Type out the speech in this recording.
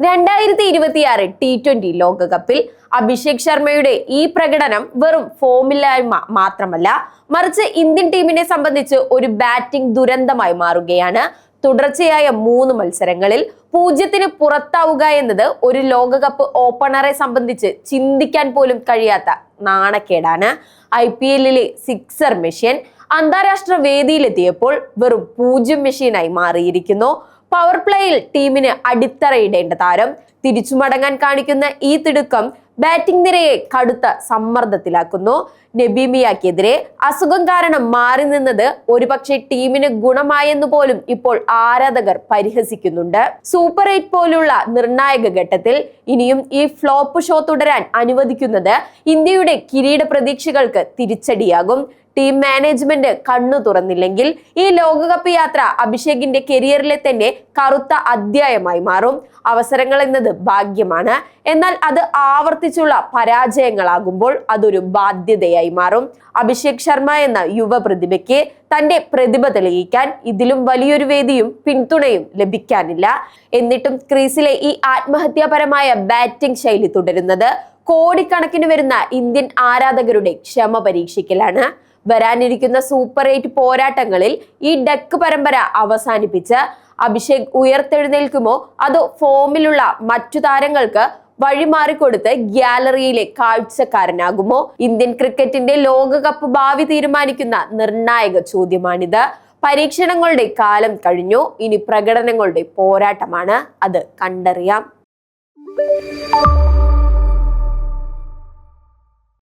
2026 T20 ലോകകപ്പിൽ അഭിഷേക് ശർമ്മയുടെ ഈ പ്രകടനം വെറും ഫോമില്ലായ്മ മാത്രമല്ല, മറിച്ച് ഇന്ത്യൻ ടീമിനെ സംബന്ധിച്ച് ഒരു ബാറ്റിംഗ് ദുരന്തമായി മാറുകയാണ്. തുടർച്ചയായ 3 മത്സരങ്ങളിൽ 0-ന് പുറത്താവുക എന്നത് ഒരു ലോകകപ്പ് ഓപ്പണറെ സംബന്ധിച്ച് ചിന്തിക്കാൻ പോലും കഴിയാത്ത നാണക്കേടാണ്. IPL-ലെ സിക്സർ മെഷീൻ അന്താരാഷ്ട്ര വേദിയിലെത്തിയപ്പോൾ വെറും 0 മെഷീനായി മാറിയിരിക്കുന്നു. പവർ പ്ലേയിൽ ടീമിന് അടിത്തറയിടേണ്ട താരം തിരിച്ചു മടങ്ങാൻ കാണിക്കുന്ന ഈ തിടുക്കം ബാറ്റിംഗ് നിരയെ കടുത്ത സമ്മർദ്ദത്തിലാക്കുന്നു. നബീമിയക്കെതിരെ അസുഖം കാരണം മാറി നിന്നത് ഒരുപക്ഷെ ടീമിന് ഗുണമായെന്നു പോലും ഇപ്പോൾ ആരാധകർ പരിഹസിക്കുന്നുണ്ട്. സൂപ്പർ 8 പോലുള്ള നിർണായക ഘട്ടത്തിൽ ഇനിയും ഈ ഫ്ലോപ്പ് ഷോ തുടരാൻ അനുവദിക്കുന്നത് ഇന്ത്യയുടെ കിരീട പ്രതീക്ഷകൾക്ക് തിരിച്ചടിയാകും. ടീം മാനേജ്മെന്റ് കണ്ണു തുറന്നില്ലെങ്കിൽ ഈ ലോകകപ്പ് യാത്ര അഭിഷേകിന്റെ കരിയറിലെ തന്നെ കറുത്ത അധ്യായമായി മാറും. അവസരങ്ങൾ എന്നത് ഭാഗ്യമാണ്, എന്നാൽ അത് ആവർത്തിച്ചുള്ള പരാജയങ്ങളാകുമ്പോൾ അതൊരു ബാധ്യതയായി മാറും. അഭിഷേക് ശർമ്മ എന്ന യുവ പ്രതിഭയ്ക്ക് തന്റെ പ്രതിഭ തെളിയിക്കാൻ ഇതിലും വലിയൊരു വേദിയും പിന്തുണയും ലഭിക്കാനില്ല. എന്നിട്ടും ക്രീസിലെ ഈ ആത്മഹത്യാപരമായ ബാറ്റിംഗ് ശൈലി തുടരുന്നത് കോടിക്കണക്കിന് വരുന്ന ഇന്ത്യൻ ആരാധകരുടെ ക്ഷമ പരീക്ഷിക്കലാണ്. വരാനിരിക്കുന്ന സൂപ്പർ 8 പോരാട്ടങ്ങളിൽ ഈ ഡക്ക് പരമ്പര അവസാനിപ്പിച്ച് അഭിഷേക് ഉയർത്തെഴുന്നേൽക്കുമോ, അതോ ഫോമിലുള്ള മറ്റു താരങ്ങൾക്ക് വഴിമാറിക്കൊടുത്ത് ഗ്യാലറിയിലെ കാഴ്ചക്കാരനാകുമോ? ഇന്ത്യൻ ക്രിക്കറ്റിന്റെ ലോകകപ്പ് ഭാവി തീരുമാനിക്കുന്ന നിർണായക ചോദ്യമാണിത്. പരീക്ഷണങ്ങളുടെ കാലം കഴിഞ്ഞു, ഇനി പ്രകടനങ്ങളുടെ പോരാട്ടമാണ്. അത് കണ്ടറിയാം.